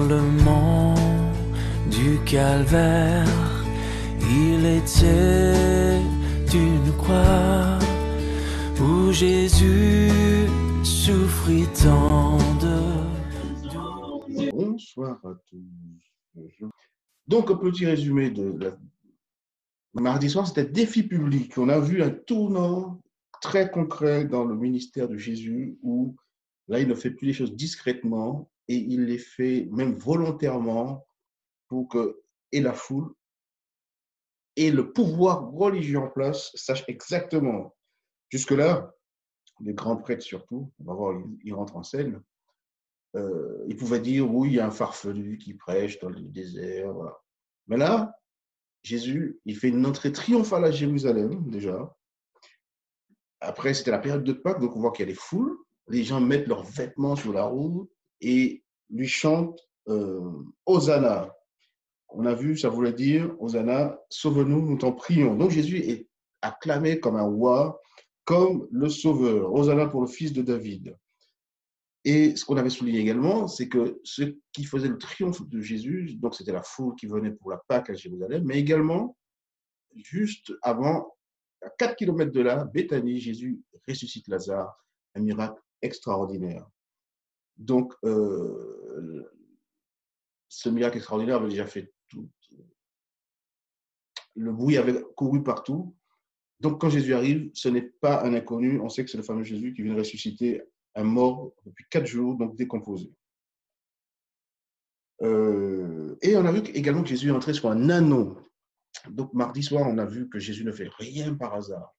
le mont du Calvaire, il était une croix où Jésus souffrit tant de... Bonsoir à tous. Donc, un petit résumé de mardi soir, c'était défi public. On a vu un tournant très concret dans le ministère de Jésus où là, il ne fait plus les choses discrètement et il les fait même volontairement pour que et la foule et le pouvoir religieux en place sachent exactement. Jusque-là, les grands prêtres surtout, on va voir, ils rentrent en scène. Ils pouvaient dire, oui, il y a un farfelu qui prêche dans le désert. Voilà. Mais là, Jésus, il fait une entrée triomphale à Jérusalem, déjà. Après, c'était la période de Pâques, donc on voit qu'il y a des foules. Les gens mettent leurs vêtements sur la route et lui chantent Hosanna. On a vu, ça voulait dire, Hosanna, sauve-nous, nous t'en prions. Donc Jésus est acclamé comme un roi, comme le sauveur. Hosanna pour le fils de David. Et ce qu'on avait souligné également, c'est que ce qui faisait le triomphe de Jésus, donc c'était la foule qui venait pour la Pâque à Jérusalem, mais également, juste avant, à 4 kilomètres de là, Béthanie, Jésus ressuscite Lazare, un miracle extraordinaire. Donc, ce miracle extraordinaire avait déjà fait tout. Le bruit avait couru partout. Donc, quand Jésus arrive, ce n'est pas un inconnu. On sait que c'est le fameux Jésus qui vient de ressusciter un mort depuis 4 jours, donc décomposé. Et on a vu également que Jésus est entré sur un anneau. Donc, mardi soir, on a vu que Jésus ne fait rien par hasard.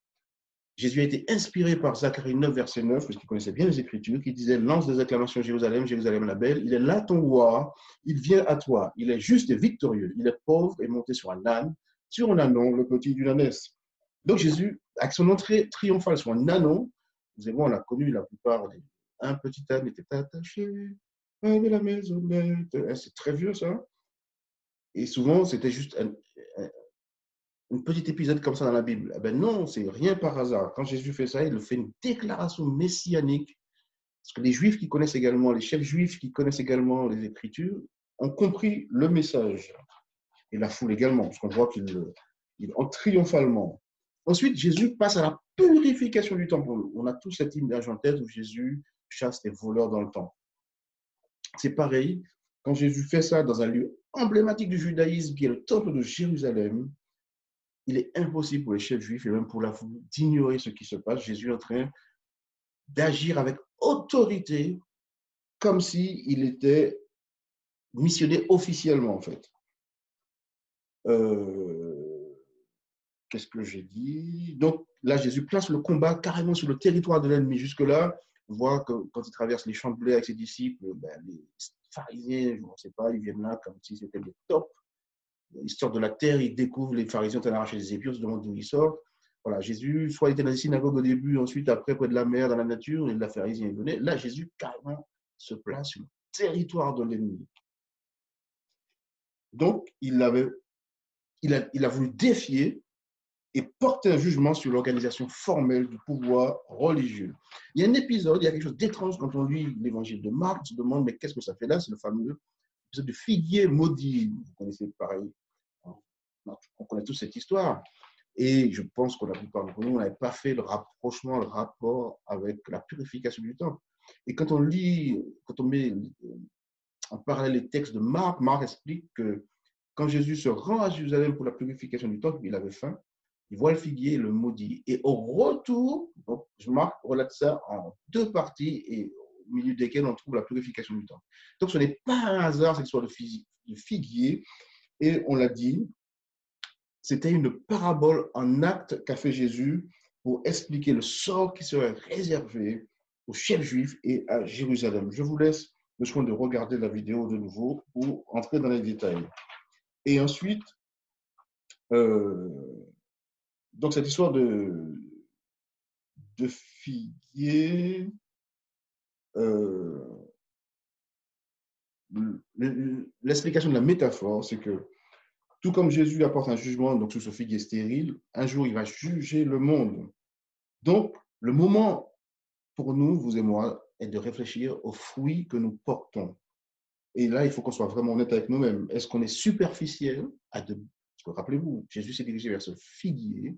Jésus a été inspiré par Zacharie 9, verset 9, parce qu'il connaissait bien les Écritures, qui disait « Lance des acclamations Jérusalem, Jérusalem la belle, il est là ton roi, il vient à toi, il est juste et victorieux, il est pauvre et monté sur un âne, sur un ânon, le petit d'une ânesse. » Donc Jésus, avec son entrée triomphale sur un ânon, vous et moi, on a connu la plupart, un petit âne était attaché à la maisonnette. C'est très vieux ça. Et souvent, c'était juste un petit épisode comme ça dans la Bible. Eh ben non, c'est rien par hasard. Quand Jésus fait ça, il fait une déclaration messianique. Parce que les Juifs qui connaissent également, les chefs juifs qui connaissent également les Écritures, ont compris le message. Et la foule également, parce qu'on voit qu'il entre triomphalement. Ensuite, Jésus passe à la purification du temple. On a tous cette image en tête où Jésus chasse les voleurs dans le temple. C'est pareil, quand Jésus fait ça dans un lieu emblématique du judaïsme, qui est le temple de Jérusalem, il est impossible pour les chefs juifs et même pour la foule d'ignorer ce qui se passe. Jésus est en train d'agir avec autorité, comme s'il était missionné officiellement, en fait. Qu'est-ce que j'ai dit? Donc là, Jésus place le combat carrément sur le territoire de l'ennemi. Jusque-là, on voit que quand il traverse les champs de blé avec ses disciples, les pharisiens, je ne sais pas, ils viennent là comme si c'était des tops. Ils sortent de la terre, ils découvrent les pharisiens ont arraché des épis, on se demande d'où ils sortent. Voilà, Jésus, soit il était dans la synagogue au début, ensuite, après, près de la mer, dans la nature, et la pharisien est venu. Là, Jésus, carrément, se place sur le territoire de l'ennemi. Donc, il a voulu défier et porter un jugement sur l'organisation formelle du pouvoir religieux. Il y a un épisode, il y a quelque chose d'étrange quand on lit l'évangile de Marc, on se demande, mais qu'est-ce que ça fait là? C'est le fameux épisode du figuier maudit. Vous connaissez pareil. On connaît tous cette histoire. Et je pense que la plupart d'entre nous n'avait pas fait le rapprochement, le rapport avec la purification du temple. Et quand on lit, quand on met en parallèle les textes de Marc, Marc explique que quand Jésus se rend à Jérusalem pour la purification du temple, il avait faim, il voit le figuier et le maudit. Et au retour, donc Marc relate ça en 2 parties et au milieu desquelles on trouve la purification du temple. Donc ce n'est pas un hasard cette histoire de figuier. Et on l'a dit, c'était une parabole en acte qu'a fait Jésus pour expliquer le sort qui serait réservé aux chefs juifs et à Jérusalem. Je vous laisse le soin de regarder la vidéo de nouveau pour entrer dans les détails. Et ensuite, donc cette histoire de figuier, l'explication de la métaphore, c'est que tout comme Jésus apporte un jugement donc, sur ce figuier stérile, un jour il va juger le monde. Donc, le moment pour nous, vous et moi, est de réfléchir aux fruits que nous portons. Et là, il faut qu'on soit vraiment honnête avec nous-mêmes. Est-ce qu'on est superficiel à de... Parce que rappelez-vous, Jésus s'est dirigé vers ce figuier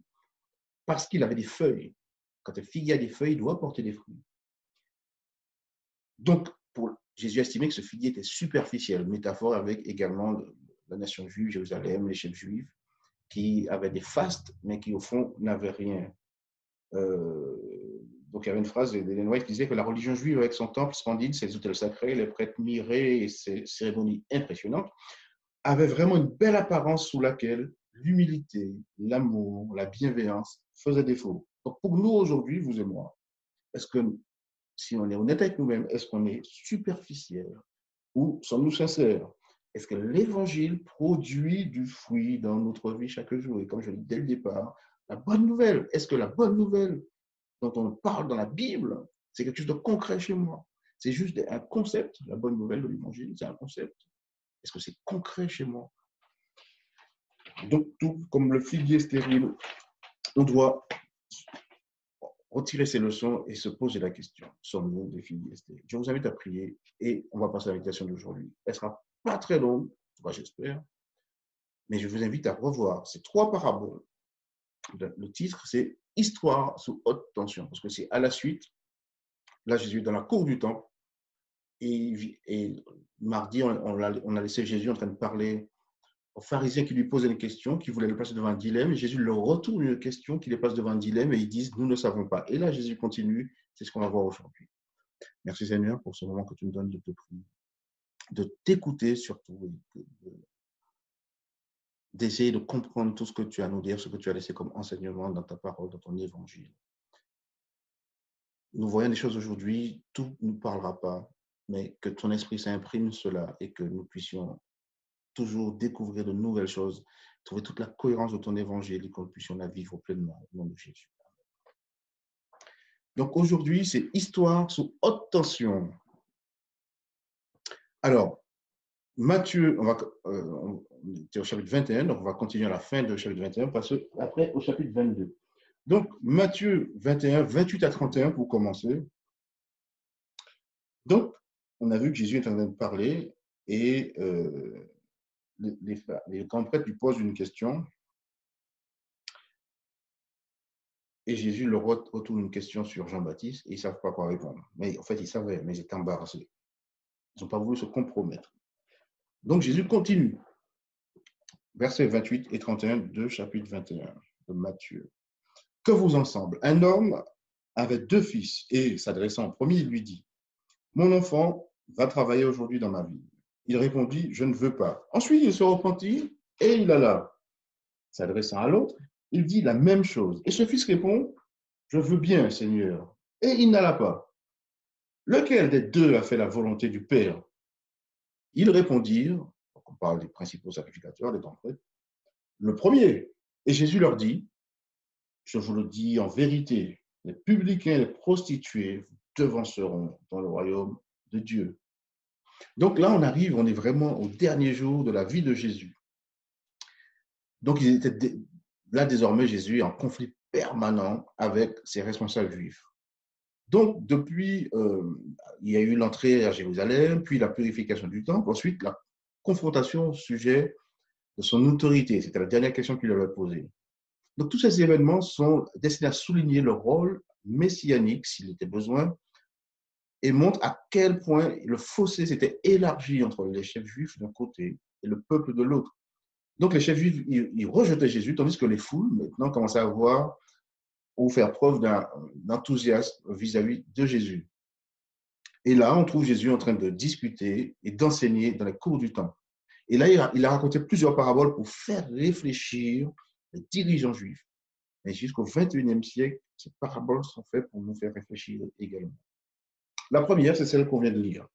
parce qu'il avait des feuilles. Quand un figuier a des feuilles, il doit porter des fruits. Donc, Jésus estimait que ce figuier était superficiel, métaphore avec également la nation juive, Jérusalem, les chefs juifs, qui avaient des fastes, mais qui au fond n'avaient rien. Donc il y avait une phrase d'Ellen White qui disait que la religion juive, avec son temple splendide, ses autels sacrés, les prêtres mirés et ses cérémonies impressionnantes, avait vraiment une belle apparence sous laquelle l'humilité, l'amour, la bienveillance faisaient défaut. Donc pour nous aujourd'hui, vous et moi, est-ce que, si on est honnête avec nous-mêmes, est-ce qu'on est superficiel ou sommes-nous sincères? Est-ce que l'évangile produit du fruit dans notre vie chaque jour? Et comme je l'ai dit dès le départ, la bonne nouvelle, est-ce que la bonne nouvelle dont on parle dans la Bible, c'est quelque chose de concret chez moi? C'est juste un concept, la bonne nouvelle de l'évangile, c'est un concept. Est-ce que c'est concret chez moi? Donc, tout comme le figuier stérile, on doit retirer ses leçons et se poser la question, sommes-nous des figuiers stériles? Je vous invite à prier et on va passer à l'invitation d'aujourd'hui. Elle ne sera pas très longue, j'espère, mais je vous invite à revoir ces 3 paraboles. Le titre, c'est « Histoire sous haute tension », parce que c'est à la suite. Là, Jésus est dans la cour du temple et mardi, on a laissé Jésus en train de parler aux pharisiens qui lui posaient une question, qui voulaient le placer devant un dilemme, et Jésus leur retourne une question qui les place devant un dilemme, et ils disent « Nous ne savons pas ». Et là, Jésus continue, c'est ce qu'on va voir aujourd'hui. Merci Seigneur pour ce moment que tu nous donnes de te prier, de t'écouter surtout, d'essayer de comprendre tout ce que tu as à nous dire, ce que tu as laissé comme enseignement dans ta parole, dans ton évangile. Nous voyons des choses aujourd'hui, tout ne nous parlera pas, mais que ton esprit s'imprime cela et que nous puissions toujours découvrir de nouvelles choses, trouver toute la cohérence de ton évangile et que nous puissions la vivre pleinement au nom de Jésus. Donc aujourd'hui, c'est histoire sous haute tension. Alors, Matthieu, on était au chapitre 21, donc on va continuer à la fin du chapitre 21, parce qu'après au chapitre 22. Donc, Matthieu 21, 28 à 31 pour commencer. Donc, on a vu que Jésus est en train de parler et les grands prêtres lui posent une question et Jésus leur retourne une question sur Jean-Baptiste et ils ne savent pas quoi répondre. Mais en fait, ils savaient, mais ils étaient embarrassés. Ils n'ont pas voulu se compromettre. Donc, Jésus continue. Versets 28 et 31 de chapitre 21 de Matthieu. Que vous ensemble, un homme avait 2 fils et s'adressant au premier, il lui dit, mon enfant va travailler aujourd'hui dans ma ville. Il répondit, je ne veux pas. Ensuite, il se repentit et il alla. S'adressant à l'autre, il dit la même chose. Et ce fils répond, je veux bien, Seigneur. Et il n'alla pas. Lequel des 2 a fait la volonté du Père? Ils répondirent, on parle des principaux sacrificateurs, des grands prêtres, le premier. Et Jésus leur dit, je vous le dis en vérité, les publicains et les prostituées vous devanceront dans le royaume de Dieu. Donc là, on est vraiment au dernier jour de la vie de Jésus. Donc là, désormais, Jésus est en conflit permanent avec ses responsables juifs. Donc, depuis, il y a eu l'entrée à Jérusalem, puis la purification du temple, ensuite la confrontation au sujet de son autorité. C'était la dernière question qu'il avait posée. Donc, tous ces événements sont destinés à souligner le rôle messianique, s'il était besoin, et montrent à quel point le fossé s'était élargi entre les chefs juifs d'un côté et le peuple de l'autre. Donc, les chefs juifs, ils rejetaient Jésus, tandis que les foules, maintenant, commençaient à voir ou faire preuve d'un enthousiasme vis-à-vis de Jésus. Et là, on trouve Jésus en train de discuter et d'enseigner dans les cours du temple. Et là, il a raconté plusieurs paraboles pour faire réfléchir les dirigeants juifs. Mais jusqu'au XXIe siècle, ces paraboles sont faites pour nous faire réfléchir également. La première, c'est celle qu'on vient de lire.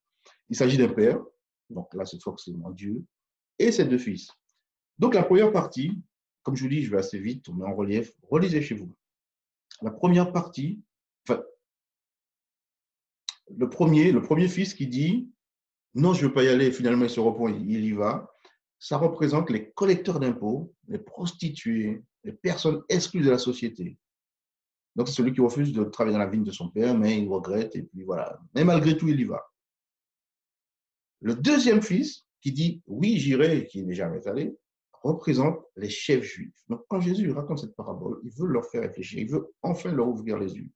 Il s'agit d'un père, donc là, c'est forcément Dieu, et ses 2 fils. Donc, la première partie, comme je vous dis, je vais assez vite, on met en relief, relisez chez vous. La première partie, enfin, le premier fils qui dit « Non, je ne veux pas y aller », finalement, il se repent, il y va. Ça représente les collecteurs d'impôts, les prostituées, les personnes exclues de la société. Donc, c'est celui qui refuse de travailler dans la vigne de son père, mais il regrette, et puis voilà. Mais malgré tout, il y va. Le deuxième fils, qui dit oui, j'irai, qui n'est jamais allé, représente les chefs juifs. Donc, quand Jésus raconte cette parabole, il veut leur faire réfléchir, il veut enfin leur ouvrir les yeux.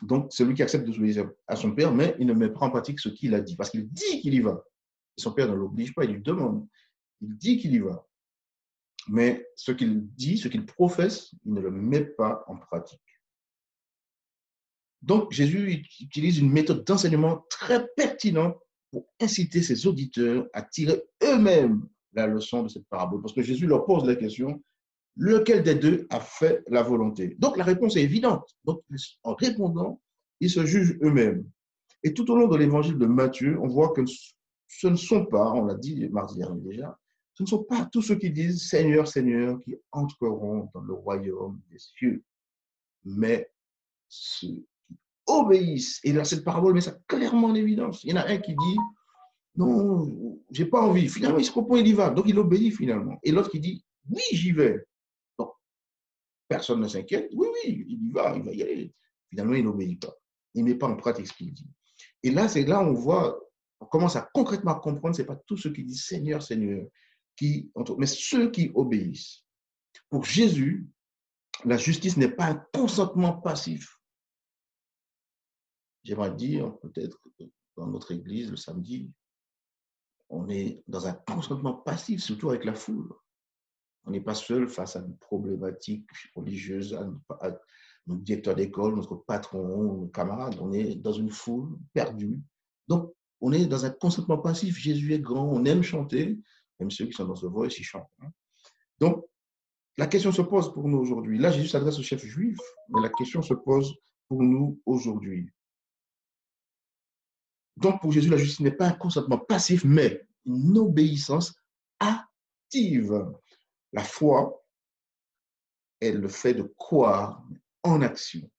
Donc, celui qui accepte d'obéir à son père, mais il ne met pas en pratique ce qu'il a dit, parce qu'il dit qu'il y va. Et son père ne l'oblige pas, il lui demande. Il dit qu'il y va. Mais ce qu'il dit, ce qu'il professe, il ne le met pas en pratique. Donc, Jésus utilise une méthode d'enseignement très pertinente pour inciter ses auditeurs à tirer eux-mêmes la leçon de cette parabole. Parce que Jésus leur pose la question, lequel des deux a fait la volonté? Donc, la réponse est évidente. Donc, en répondant, ils se jugent eux-mêmes. Et tout au long de l'évangile de Matthieu, on voit que ce ne sont pas, on l'a dit mardi dernier déjà, ce ne sont pas tous ceux qui disent Seigneur, Seigneur, qui entreront dans le royaume des cieux, mais ceux qui obéissent. Et là, cette parabole met ça clairement en évidence. Il y en a un qui dit non, j'ai pas envie. Finalement, il se propose, il y va. Donc, il obéit finalement. Et l'autre qui dit oui, j'y vais. Donc, personne ne s'inquiète. Oui, oui, il va y aller. Finalement, il n'obéit pas. Il ne met pas en pratique ce qu'il dit. Et là, c'est là où on voit, on commence à concrètement comprendre, ce n'est pas tous ceux qui disent Seigneur, Seigneur, mais ceux qui obéissent. Pour Jésus, la justice n'est pas un consentement passif. J'aimerais dire, peut-être, dans notre église, le samedi, on est dans un consentement passif, surtout avec la foule. On n'est pas seul face à une problématique religieuse, à notre directeur d'école, notre patron, nos camarades. On est dans une foule perdue. Donc, on est dans un consentement passif. Jésus est grand, on aime chanter, même ceux qui sont dans ce voice, ils chantent. Donc, la question se pose pour nous aujourd'hui. Là, Jésus s'adresse aux chefs juifs, mais la question se pose pour nous aujourd'hui. Donc, pour Jésus, la justice n'est pas un consentement passif, mais une obéissance active. La foi est le fait de croire en action.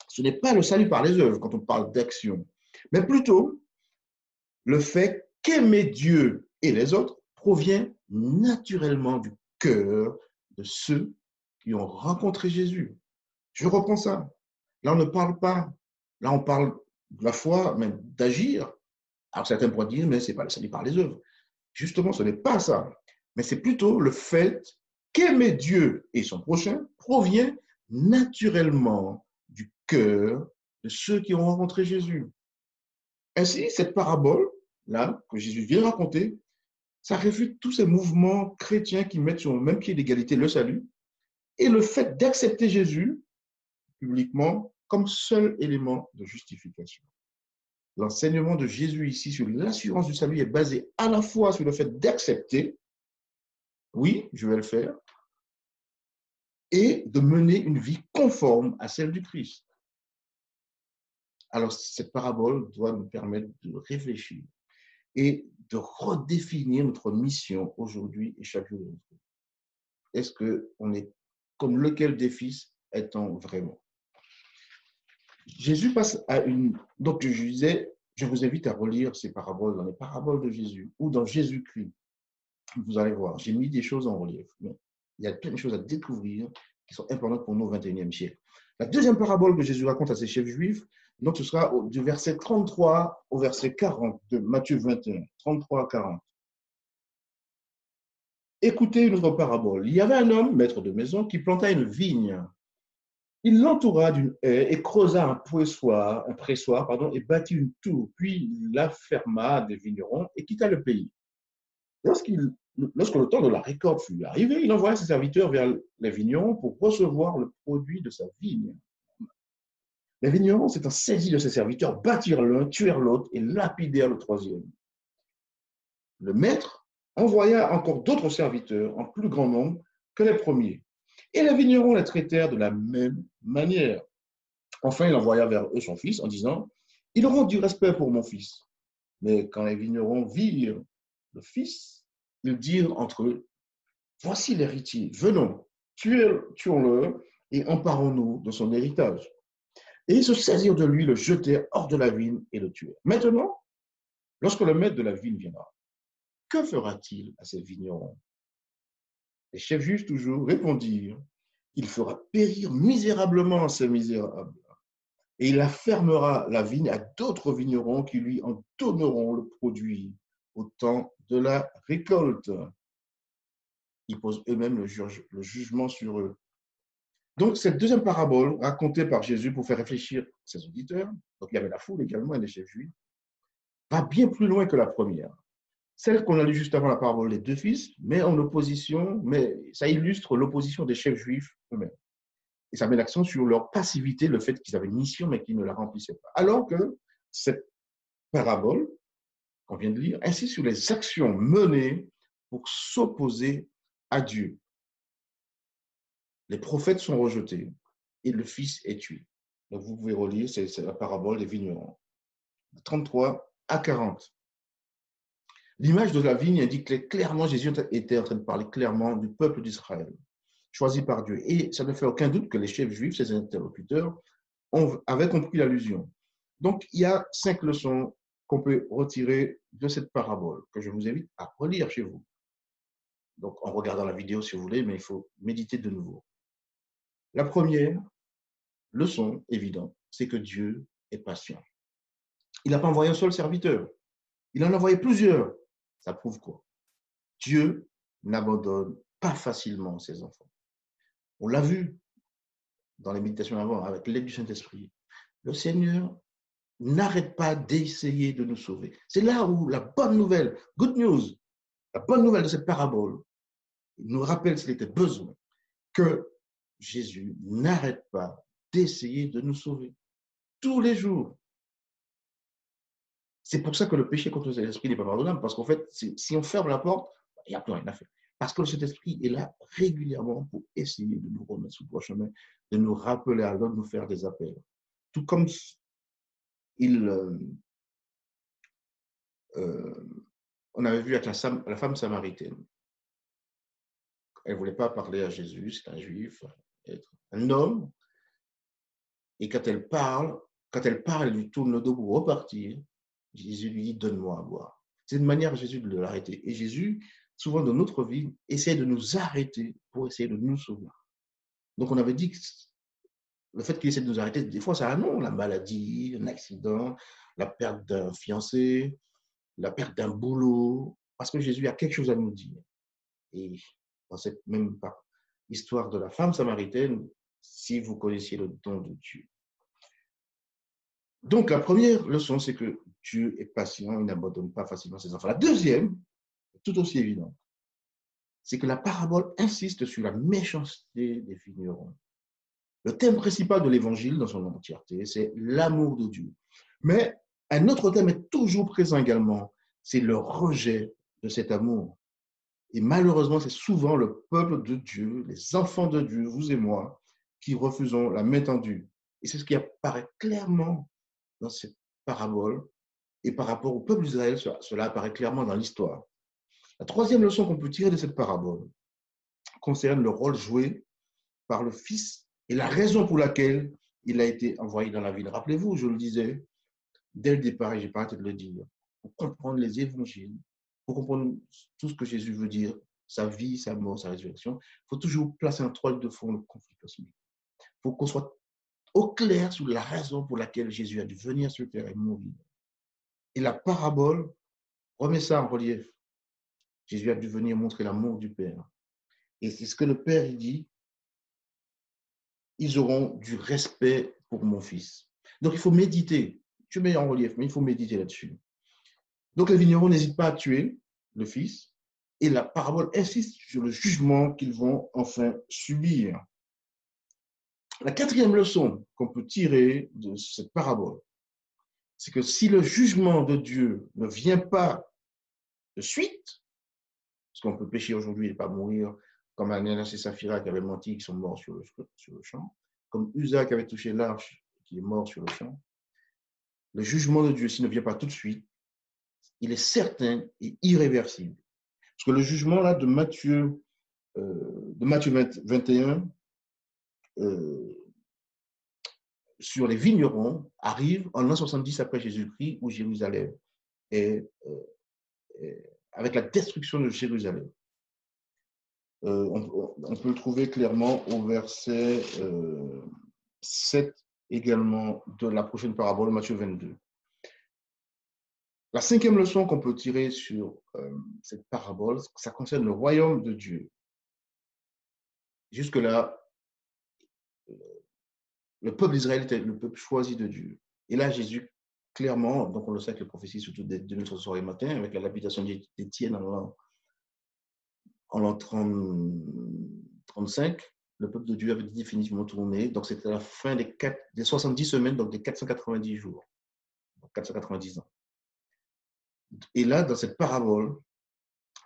Ce n'est pas le salut par les œuvres quand on parle d'action, mais plutôt le fait qu'aimer Dieu et les autres provient naturellement du cœur de ceux qui ont rencontré Jésus. Je reprends ça. Là, on ne parle pas. Là, on parle de la foi, même d'agir. Alors, certains pourraient dire, mais ce n'est pas le salut par les œuvres. Justement, ce n'est pas ça. Mais c'est plutôt le fait qu'aimer Dieu et son prochain provient naturellement du cœur de ceux qui ont rencontré Jésus. Ainsi, cette parabole-là, que Jésus vient raconter, ça réfute tous ces mouvements chrétiens qui mettent sur le même pied d'égalité le salut et le fait d'accepter Jésus publiquement comme seul élément de justification. L'enseignement de Jésus ici sur l'assurance du salut est basé à la fois sur le fait d'accepter, oui, je vais le faire, et de mener une vie conforme à celle du Christ. Alors, cette parabole doit nous permettre de réfléchir et de redéfinir notre mission aujourd'hui et chaque jour. Est-ce qu'on est comme lequel des fils est-on vraiment? Jésus passe à une... Donc, je disais, je vous invite à relire ces paraboles dans les paraboles de Jésus ou dans Jésus-Christ. Vous allez voir, j'ai mis des choses en relief. Mais il y a plein de choses à découvrir qui sont importantes pour nous au XXIe siècle. La deuxième parabole que Jésus raconte à ses chefs juifs, donc ce sera du verset 33 au verset 40 de Matthieu 21, 33 à 40. Écoutez une autre parabole. Il y avait un homme, maître de maison, qui planta une vigne. Il l'entoura d'une haie et creusa un pressoir, et bâtit une tour. Puis il la ferma des vignerons et quitta le pays. Lorsque le temps de la récolte fut arrivé, il envoya ses serviteurs vers les vignerons pour recevoir le produit de sa vigne. Les vignerons, s'étant saisis de ses serviteurs, battirent l'un, tuèrent l'autre et lapidèrent le troisième. Le maître envoya encore d'autres serviteurs en plus grand nombre que les premiers. Et les vignerons les traitèrent de la même manière. Enfin, il envoya vers eux son fils en disant, « Ils auront du respect pour mon fils. » Mais quand les vignerons virent le fils, ils dirent entre eux, « Voici l'héritier, venons, tuons-le et emparons-nous de son héritage. » Et ils se saisirent de lui, le jetèrent hors de la vigne et le tuèrent. Maintenant, lorsque le maître de la vigne viendra, que fera-t-il à ces vignerons? Les chefs juifs toujours répondirent, il fera périr misérablement ces misérables. Et il fermera la vigne à d'autres vignerons qui lui en donneront le produit au temps de la récolte. Ils posent eux-mêmes le jugement sur eux. Donc, cette deuxième parabole, racontée par Jésus pour faire réfléchir ses auditeurs, donc il y avait la foule également et les chefs juifs, va bien plus loin que la première. Celle qu'on a lue juste avant la parabole des deux fils, mais en opposition, mais ça illustre l'opposition des chefs juifs eux-mêmes. Et ça met l'accent sur leur passivité, le fait qu'ils avaient une mission, mais qu'ils ne la remplissaient pas. Alors que cette parabole, qu'on vient de lire, insiste sur les actions menées pour s'opposer à Dieu. Les prophètes sont rejetés et le Fils est tué. Donc vous pouvez relire, c'est la parabole des vignerons. 33 à 40. L'image de la vigne indique clairement, Jésus était en train de parler clairement du peuple d'Israël, choisi par Dieu. Et ça ne fait aucun doute que les chefs juifs, ses interlocuteurs, avaient compris l'allusion. Donc, il y a 5 leçons qu'on peut retirer de cette parabole, que je vous invite à relire chez vous. Donc, en regardant la vidéo si vous voulez, mais il faut méditer de nouveau. La première leçon évidente, c'est que Dieu est patient. Il n'a pas envoyé un seul serviteur, il en a envoyé plusieurs. Ça prouve quoi? Dieu n'abandonne pas facilement ses enfants. On l'a vu dans les méditations avant, avec l'aide du Saint-Esprit. Le Seigneur n'arrête pas d'essayer de nous sauver. C'est là où la bonne nouvelle, good news, la bonne nouvelle de cette parabole, nous rappelle s'il était besoin que Jésus n'arrête pas d'essayer de nous sauver tous les jours. C'est pour ça que le péché contre le Saint-Esprit n'est pas pardonnable, parce qu'en fait, si on ferme la porte, il n'y a plus rien à faire. Parce que le Saint-Esprit est là régulièrement pour essayer de nous remettre sur le droit chemin, de nous rappeler à l'ordre, de nous faire des appels. Tout comme on avait vu avec la femme samaritaine. Elle ne voulait pas parler à Jésus, c'est un juif, un homme. Et quand elle parle, elle lui tourne le dos pour repartir. Jésus lui dit, donne-moi à boire. C'est une manière, Jésus, de l'arrêter. Et Jésus, souvent dans notre vie, essaie de nous arrêter pour essayer de nous sauver. Donc, on avait dit que le fait qu'il essaie de nous arrêter, des fois, ça annonce la maladie, un accident, la perte d'un fiancé, la perte d'un boulot, parce que Jésus a quelque chose à nous dire. Et dans cette même histoire de la femme samaritaine, si vous connaissiez le don de Dieu. Donc, la première leçon, c'est que Dieu est patient, il n'abandonne pas facilement ses enfants. La deuxième, tout aussi évidente, c'est que la parabole insiste sur la méchanceté des vignerons. Le thème principal de l'évangile dans son entièreté, c'est l'amour de Dieu. Mais un autre thème est toujours présent également, c'est le rejet de cet amour. Et malheureusement, c'est souvent le peuple de Dieu, les enfants de Dieu, vous et moi, qui refusons la main tendue. Et c'est ce qui apparaît clairement dans cette parabole. Et par rapport au peuple d'Israël, cela apparaît clairement dans l'histoire. La troisième leçon qu'on peut tirer de cette parabole concerne le rôle joué par le Fils et la raison pour laquelle il a été envoyé dans la ville. Rappelez-vous, je le disais dès le départ, et je n'ai pas arrêté de le dire, pour comprendre les évangiles, pour comprendre tout ce que Jésus veut dire, sa vie, sa mort, sa résurrection, il faut toujours placer en toile de fond le conflit cosmique. Il faut qu'on soit au clair sur la raison pour laquelle Jésus a dû venir sur terre et mourir. Et la parabole remet ça en relief. Jésus a dû venir montrer l'amour du Père. Et c'est ce que le Père dit, ils auront du respect pour mon Fils. Donc il faut méditer. Je mets en relief, mais il faut méditer là-dessus. Donc les vignerons n'hésitent pas à tuer le Fils, et la parabole insiste sur le jugement qu'ils vont enfin subir. La quatrième leçon qu'on peut tirer de cette parabole, c'est que si le jugement de Dieu ne vient pas de suite, parce qu'on peut pécher aujourd'hui et pas mourir, comme Ananias et Saphira qui avaient menti, qui sont morts sur le champ, comme Uza qui avait touché l'arche, qui est mort sur le champ, le jugement de Dieu, s'il ne vient pas tout de suite, il est certain et irréversible. Parce que le jugement là de Matthieu 21, sur les vignerons arrive en l'an 70 après Jésus-Christ, où Jérusalem est avec la destruction de Jérusalem. On peut le trouver clairement au verset 7 également de la prochaine parabole, Matthieu 22. La cinquième leçon qu'on peut tirer sur cette parabole, ça concerne le royaume de Dieu. Jusque-là, le peuple d'Israël était le peuple choisi de Dieu. Et là, Jésus, clairement, donc on le sait avec les prophéties, surtout de notre soir et matin, avec la lapidation d'Étienne en l'an 35, le peuple de Dieu avait définitivement tourné. Donc c'était la fin des 70 semaines, donc des 490 jours, donc 490 ans. Et là, dans cette parabole,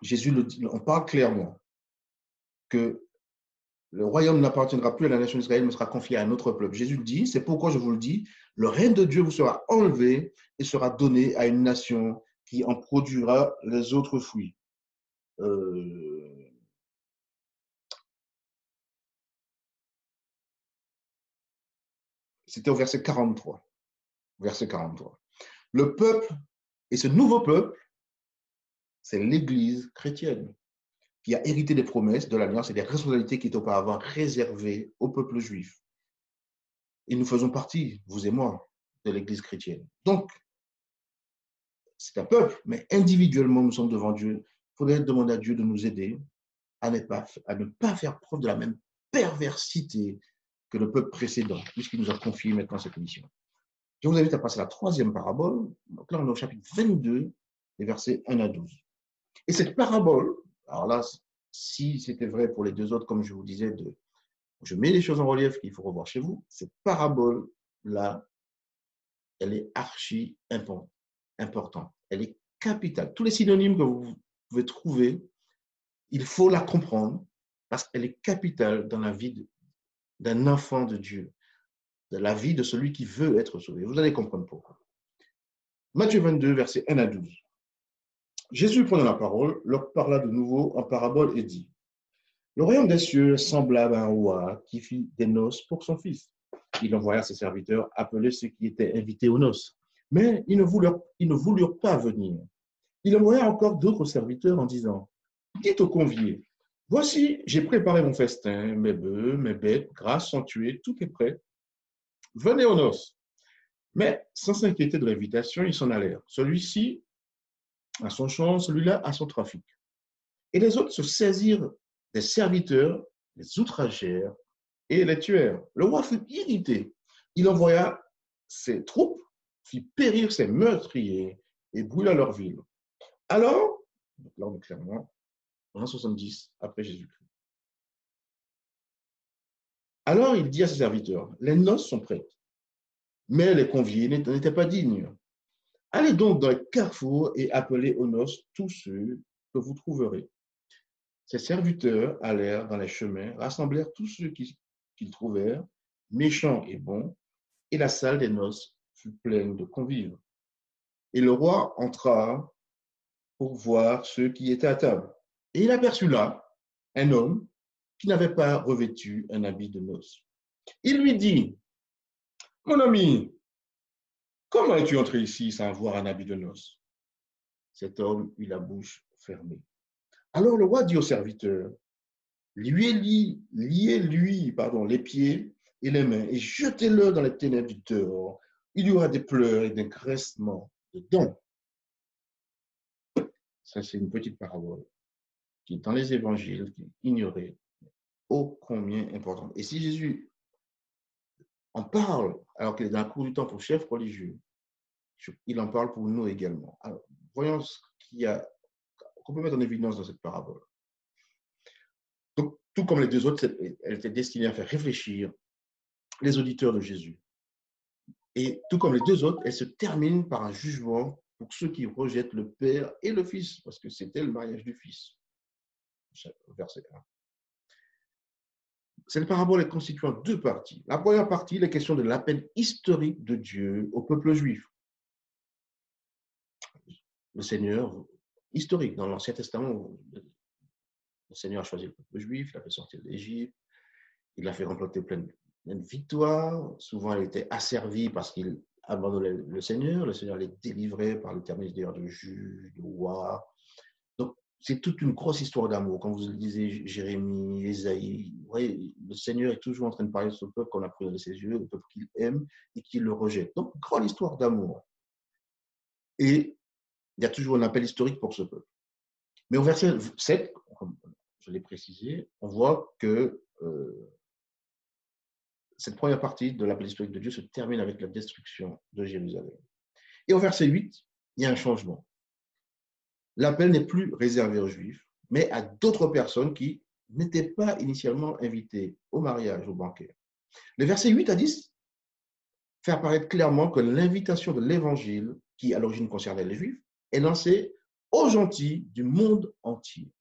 Jésus le dit, on parle clairement que le royaume n'appartiendra plus à la nation d'Israël, mais sera confié à un autre peuple. Jésus le dit, c'est pourquoi je vous le dis, le règne de Dieu vous sera enlevé et sera donné à une nation qui en produira les autres fruits. C'était au verset 43. Verset 43. Le peuple, et ce nouveau peuple, c'est l'Église chrétienne qui a hérité des promesses de l'Alliance et des responsabilités qui étaient auparavant réservées au peuple juif. Et nous faisons partie, vous et moi, de l'Église chrétienne. Donc, c'est un peuple, mais individuellement, nous sommes devant Dieu. Il faudrait demander à Dieu de nous aider à ne pas faire preuve de la même perversité que le peuple précédent, puisqu'il nous a confié maintenant cette mission. Je vous invite à passer à la troisième parabole. Donc là, on est au chapitre 22, les versets 1 à 12. Et cette parabole, alors là, si c'était vrai pour les deux autres, comme je vous disais, je mets les choses en relief qu'il faut revoir chez vous, cette parabole-là, elle est archi importante. Elle est capitale. Tous les synonymes que vous pouvez trouver, il faut la comprendre parce qu'elle est capitale dans la vie d'un enfant de Dieu, de la vie de celui qui veut être sauvé. Vous allez comprendre pourquoi. Matthieu 22, versets 1 à 12. Jésus, prenant la parole, leur parla de nouveau en parabole et dit: le royaume des cieux est semblable à un roi qui fit des noces pour son fils. Il envoya ses serviteurs appeler ceux qui étaient invités aux noces. Mais ils ne voulurent pas venir. Il envoya encore d'autres serviteurs en disant: dites aux conviés, voici, j'ai préparé mon festin, mes bœufs, mes bêtes grasses sont tuées, tout est prêt. Venez aux noces. Mais sans s'inquiéter de l'invitation, ils s'en allèrent. Celui-ci à son champ, celui-là à son trafic. Et les autres se saisirent des serviteurs, les outragèrent et les tuèrent. Le roi fut irrité. Il envoya ses troupes, fit périr ses meurtriers et brûla leur ville. Alors, là on est clairement en 70 après Jésus-Christ. Alors il dit à ses serviteurs: les noces sont prêtes, mais les conviés n'étaient pas dignes. Allez donc dans les carrefours et appelez aux noces tous ceux que vous trouverez. Ses serviteurs allèrent dans les chemins, rassemblèrent tous ceux qu'ils trouvèrent, méchants et bons, et la salle des noces fut pleine de convives. Et le roi entra pour voir ceux qui étaient à table. Et il aperçut là un homme qui n'avait pas revêtu un habit de noces. Il lui dit: mon ami, comment es-tu entré ici sans avoir un habit de noces? Cet homme eut la bouche fermée. Alors le roi dit au serviteur: liez les pieds et les mains et jetez-le dans les ténèbres du dehors. Il y aura des pleurs et des graissements dedans. Ça, c'est une petite parabole qui est dans les évangiles, qui est ignorée, ô combien importante. Et si Jésus en parle alors qu'il est dans la cour du temple au chef religieux, il en parle pour nous également. Alors, voyons ce qu'on peut mettre en évidence dans cette parabole. Donc, tout comme les deux autres, elle était destinée à faire réfléchir les auditeurs de Jésus. Et tout comme les deux autres, elle se termine par un jugement pour ceux qui rejettent le Père et le Fils, parce que c'était le mariage du Fils. Verset 1. Cette parabole est constituée en deux parties. La première partie, les questions de l'appel historique de Dieu au peuple juif. Le Seigneur, historique, dans l'Ancien Testament, le Seigneur a choisi le peuple juif, l'a fait sortir d'Égypte, il l'a fait remporter plein de victoires. Souvent, elle était asservie parce qu'il abandonnait le Seigneur les délivrait par l'intermédiaire de juges, de rois. Donc, c'est toute une grosse histoire d'amour. Quand vous lisez Jérémie, Ésaïe, vous voyez, le Seigneur est toujours en train de parler de ce peuple qu'on a pris de ses yeux, le peuple qu'il aime et qu'il le rejette. Donc, grande histoire d'amour. Et il y a toujours un appel historique pour ce peuple. Mais au verset 7, comme je l'ai précisé, on voit que cette première partie de l'appel historique de Dieu se termine avec la destruction de Jérusalem. Et au verset 8, il y a un changement. L'appel n'est plus réservé aux Juifs, mais à d'autres personnes qui n'étaient pas initialement invitées au mariage, au banquet. Le verset 8 à 10 fait apparaître clairement que l'invitation de l'Évangile, qui à l'origine concernait les Juifs, est lancée aux gentils du monde entier.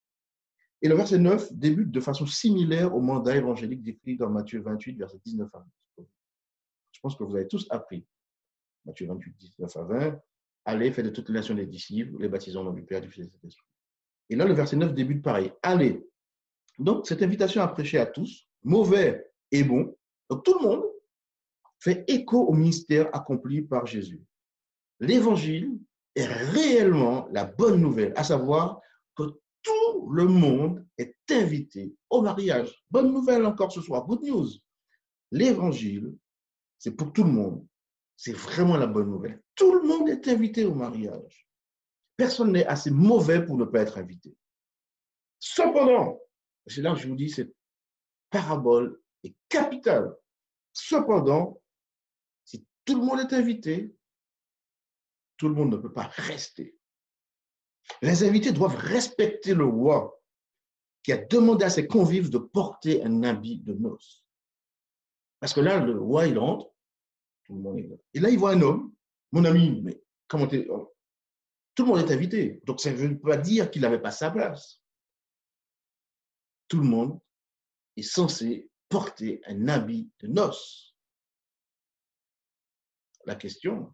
Et le verset 9 débute de façon similaire au mandat évangélique décrit dans Matthieu 28, verset 19 à 20. Je pense que vous avez tous appris. Matthieu 28, 19 à 20. Allez, faites de toutes les nations des disciples, les baptisons au nom du Père, du Fils et du Saint-Esprit. Et là, le verset 9 débute pareil. Allez. Donc, cette invitation à prêcher à tous, mauvais et bon, donc tout le monde fait écho au ministère accompli par Jésus. L'évangile est réellement la bonne nouvelle, à savoir que tout le monde est invité au mariage. Bonne nouvelle encore ce soir, good news. L'évangile, c'est pour tout le monde. C'est vraiment la bonne nouvelle. Tout le monde est invité au mariage. Personne n'est assez mauvais pour ne pas être invité. Cependant, c'est là que je vous dis, cette parabole est capitale. Cependant, si tout le monde est invité, tout le monde ne peut pas rester. Les invités doivent respecter le roi qui a demandé à ses convives de porter un habit de noces. Parce que là, le roi, il rentre, tout le monde est là. Et là, il voit un homme, mon ami, mais comment t'es... Tout le monde est invité. Donc, ça ne veut pas dire qu'il n'avait pas sa place. Tout le monde est censé porter un habit de noces. La question,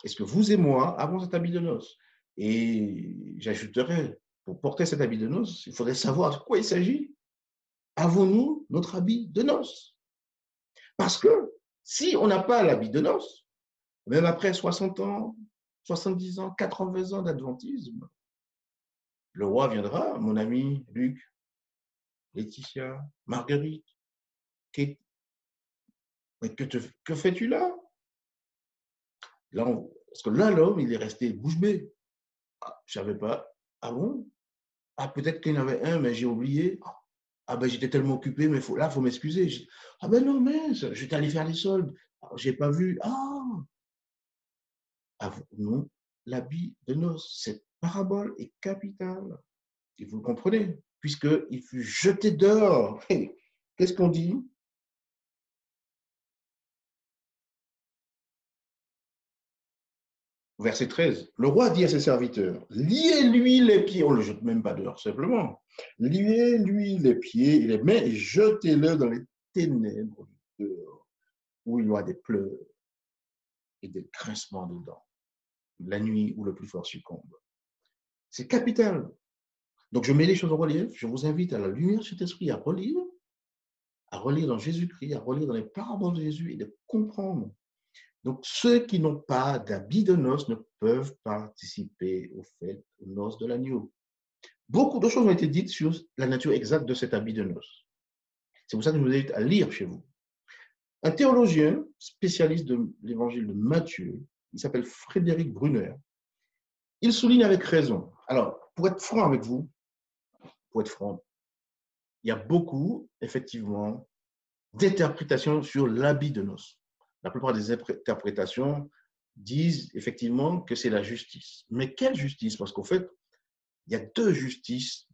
est-ce que vous et moi avons cet habit de noces? Et j'ajouterais, pour porter cet habit de noces, il faudrait savoir de quoi il s'agit. Avons-nous notre habit de noces? Parce que si on n'a pas l'habit de noces, même après 60 ans, 70 ans, 80 ans d'adventisme, le roi viendra, mon ami Luc, Laetitia, Marguerite, Kate, mais que fais-tu là? Là, parce que là, l'homme, il est resté bouche bée. Ah, je ne savais pas. Ah bon? Ah, peut-être qu'il y en avait un, mais j'ai oublié. Ah ben, j'étais tellement occupé, mais là, il faut m'excuser. Ah ben non, mais j'étais allé faire les soldes. Je n'ai pas vu. Non, l'habit de noces, cette parabole est capitale. Et vous le comprenez, puisqu'il fut jeté dehors. Qu'est-ce qu'on dit? Verset 13. Le roi dit à ses serviteurs, liez-lui les pieds. On ne le jette même pas dehors, simplement. Liez-lui les pieds et les mains et jetez-le dans les ténèbres dehors, où il y aura des pleurs et des grincements de dents. La nuit où le plus fort succombe. C'est capital. Donc, je mets les choses en relief. Je vous invite à la lumière de cet esprit à relire dans Jésus-Christ, à relire dans les paraboles de Jésus et de comprendre. Donc, ceux qui n'ont pas d'habit de noces ne peuvent participer aux noces de l'agneau. Beaucoup de choses ont été dites sur la nature exacte de cet habit de noces. C'est pour ça que je vous invite à lire chez vous. Un théologien spécialiste de l'évangile de Matthieu, il s'appelle Frédéric Brunner, il souligne avec raison. Alors, pour être franc avec vous, il y a beaucoup, effectivement, d'interprétations sur l'habit de noces. La plupart des interprétations disent effectivement que c'est la justice. Mais quelle justice? Parce qu'en fait, il y a deux justices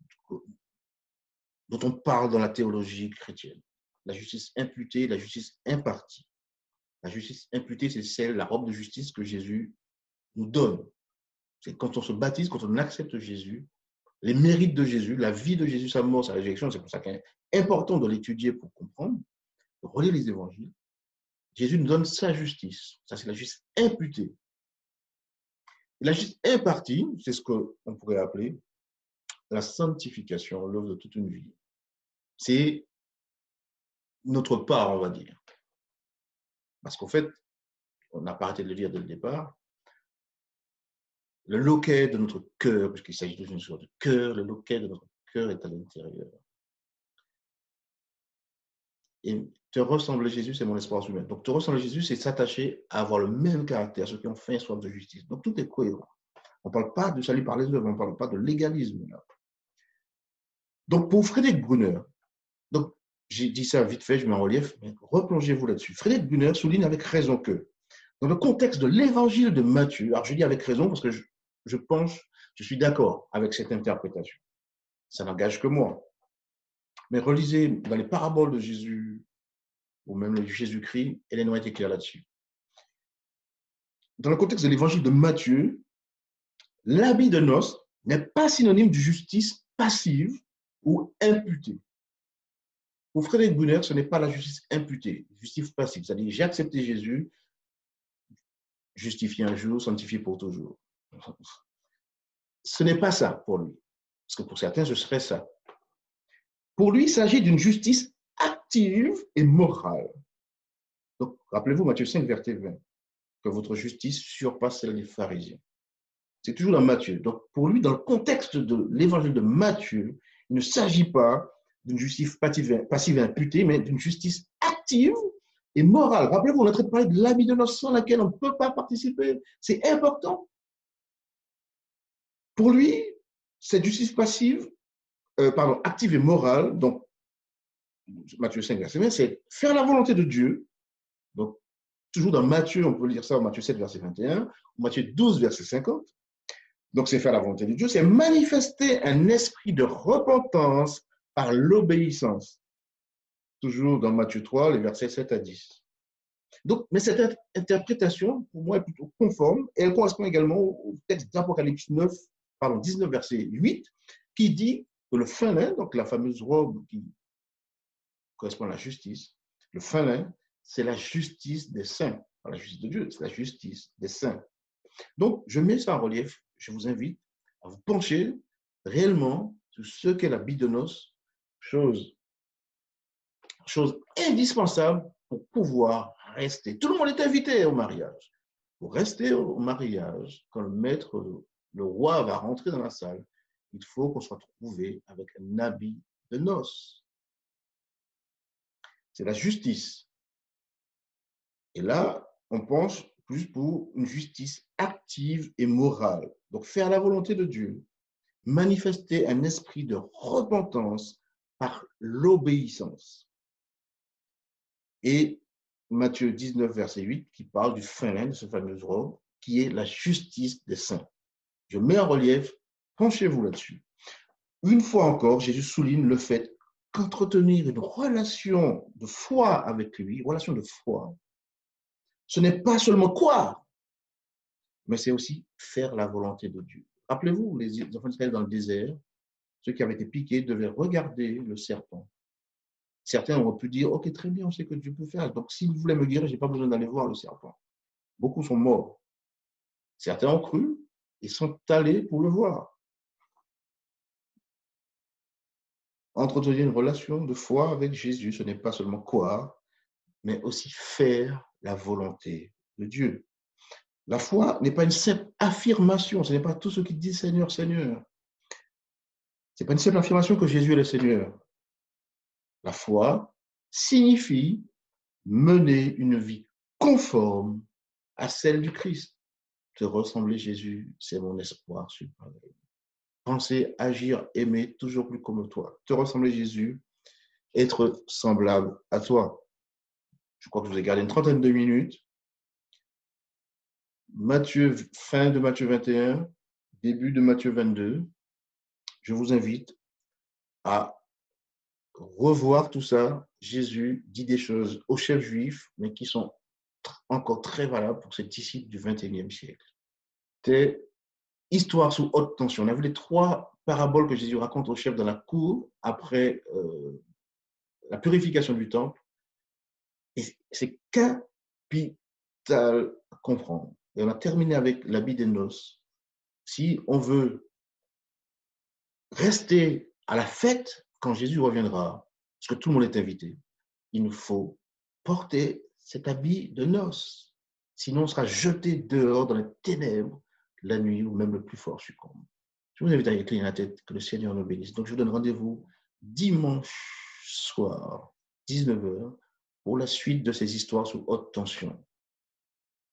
dont on parle dans la théologie chrétienne. La justice imputée et la justice impartie. La justice imputée, c'est la robe de justice que Jésus nous donne. C'est quand on se baptise, quand on accepte Jésus, les mérites de Jésus, la vie de Jésus, sa mort, sa résurrection, c'est pour ça qu'il est important de l'étudier pour comprendre, de relire les évangiles. Jésus nous donne sa justice. Ça, c'est la justice imputée. Et la justice impartie, c'est ce qu'on pourrait appeler la sanctification, l'œuvre de toute une vie. C'est notre part, on va dire. Parce qu'en fait, on n'a pas arrêté de le dire dès le départ, Le loquet de notre cœur, puisqu'il s'agit d'une sorte de cœur, le loquet de notre cœur est à l'intérieur. Et te ressembler à Jésus, c'est mon espoir humain. Donc, te ressembler à Jésus, c'est s'attacher à avoir le même caractère, ceux qui ont faim et soif de justice. Donc, tout est cohérent. On ne parle pas de salut par les œuvres, on ne parle pas de légalisme. Là. Donc, pour Frédéric Brunner, donc, j'ai dit ça vite fait, je mets en relief, mais replongez-vous là-dessus. Frédéric Brunner souligne avec raison que, dans le contexte de l'évangile de Matthieu, alors je dis avec raison parce que je pense, je suis d'accord avec cette interprétation. Ça n'engage que moi. Mais relisez dans les paraboles de Jésus, ou même de Jésus-Christ, Hélène White est claire là-dessus. Dans le contexte de l'évangile de Matthieu, l'habit de noces n'est pas synonyme de justice passive ou imputée. Pour Frédéric Brunner, ce n'est pas la justice imputée, justice passive. C'est-à-dire, j'ai accepté Jésus, justifié un jour, sanctifié pour toujours. Ce n'est pas ça pour lui. Parce que pour certains, ce serait ça. Pour lui, il s'agit d'une justice active et morale. Donc, rappelez-vous, Matthieu 5, verset 20, que votre justice surpasse celle des pharisiens. C'est toujours dans Matthieu. Donc, pour lui, dans le contexte de l'évangile de Matthieu, il ne s'agit pas d'une justice passive et imputée, mais d'une justice active et morale. Rappelez-vous, on est en train de parler de l'habit de noces sans laquelle on ne peut pas participer. C'est important. Pour lui, cette justice active et morale, donc Matthieu 5, verset 20, c'est faire la volonté de Dieu. Donc, toujours dans Matthieu, on peut lire ça au Matthieu 7, verset 21, ou Matthieu 12, verset 50. Donc, c'est faire la volonté de Dieu, c'est manifester un esprit de repentance par l'obéissance. Toujours dans Matthieu 3, les versets 7 à 10. Donc, mais cette interprétation, pour moi, est plutôt conforme et elle correspond également au texte d'Apocalypse 19, verset 8, qui dit que le fin lin, donc la fameuse robe qui correspond à la justice, le fin lin, c'est la justice des saints. Pas la justice de Dieu, c'est la justice des saints. Donc, je mets ça en relief. Je vous invite à vous pencher réellement sur ce qu'est l'habit de noces, chose indispensable pour pouvoir rester. Tout le monde est invité au mariage. Pour rester au mariage, quand le maître, le roi va rentrer dans la salle, il faut qu'on soit trouvé avec un habit de noces. C'est la justice. Et là, on penche plus pour une justice active et morale. Donc, faire la volonté de Dieu, manifester un esprit de repentance par l'obéissance. Et Matthieu 19, verset 8, qui parle du fin lin, de ce fameux robe, qui est la justice des saints. Je mets en relief, penchez-vous là-dessus. Une fois encore, Jésus souligne le fait qu'entretenir une relation de foi avec lui, relation de foi, ce n'est pas seulement croire, mais c'est aussi faire la volonté de Dieu. Rappelez-vous, les enfants d'Israël dans le désert, ceux qui avaient été piqués devaient regarder le serpent. Certains auraient pu dire, ok, très bien, on sait que Dieu peut faire. Donc, s'il voulait me guérir, je n'ai pas besoin d'aller voir le serpent. Beaucoup sont morts. Certains ont cru et sont allés pour le voir. Entretenir une relation de foi avec Jésus, ce n'est pas seulement croire, mais aussi faire la volonté de Dieu. La foi n'est pas une simple affirmation, ce n'est pas tout ce qui dit Seigneur, Seigneur. Ce n'est pas une simple affirmation que Jésus est le Seigneur. La foi signifie mener une vie conforme à celle du Christ. Te ressembler Jésus, c'est mon espoir suprême. Penser, agir, aimer toujours plus comme toi. Te ressembler Jésus, être semblable à toi. Je crois que je vous ai gardé une trentaine de minutes. Fin de Matthieu 21, début de Matthieu 22. Je vous invite à revoir tout ça. Jésus dit des choses aux chefs juifs, mais qui sont encore très valables pour ces disciples du XXIe siècle. C'est histoire sous haute tension. On a vu les 3 paraboles que Jésus raconte aux chefs dans la cour après la purification du temple. Et c'est capital à comprendre. Et on a terminé avec l'habit des noces. Si on veut rester à la fête quand Jésus reviendra, parce que tout le monde est invité, il nous faut porter cet habit de noces. Sinon, on sera jeté dehors dans les ténèbres la nuit ou même le plus fort succombe. Je vous invite à incliner la tête, que le Seigneur nous bénisse. Donc, je vous donne rendez-vous dimanche soir, 19h, pour la suite de ces histoires sous haute tension.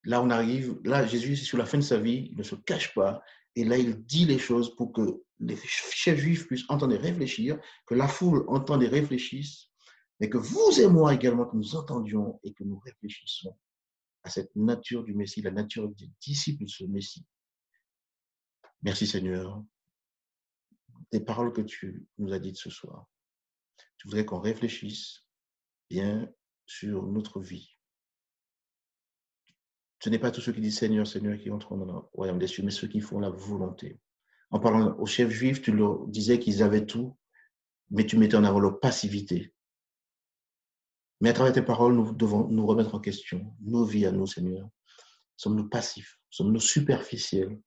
Là, on arrive, là, Jésus, c'est sur la fin de sa vie, il ne se cache pas, et là, il dit les choses pour que les chefs juifs puissent entendre et réfléchir, que la foule entende et réfléchisse, mais que vous et moi également, que nous entendions et que nous réfléchissons à cette nature du Messie, la nature des disciples de ce Messie. Merci Seigneur, des paroles que tu nous as dites ce soir. Je voudrais qu'on réfléchisse bien sur notre vie. Ce n'est pas tous ceux qui disent Seigneur, Seigneur qui entreront dans le royaume des cieux, mais ceux qui font la volonté. En parlant aux chefs juifs, tu leur disais qu'ils avaient tout, mais tu mettais en avant leur passivité. Mais à travers tes paroles, nous devons nous remettre en question nos vies à nous, Seigneur. Sommes-nous passifs? Sommes-nous superficiels?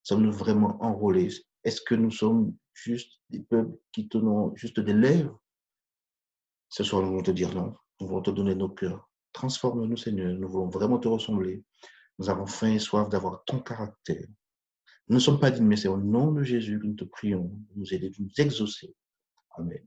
Sommes-nous vraiment enrôlés? Est-ce que nous sommes juste des peuples qui tenons juste des lèvres? Ce soir, nous voulons te dire non. Nous voulons te donner nos cœurs. Transforme-nous, Seigneur. Nous voulons vraiment te ressembler. Nous avons faim et soif d'avoir ton caractère. Nous ne sommes pas dignes, mais c'est au nom de Jésus que nous te prions de nous aider, de nous exaucer. Amen.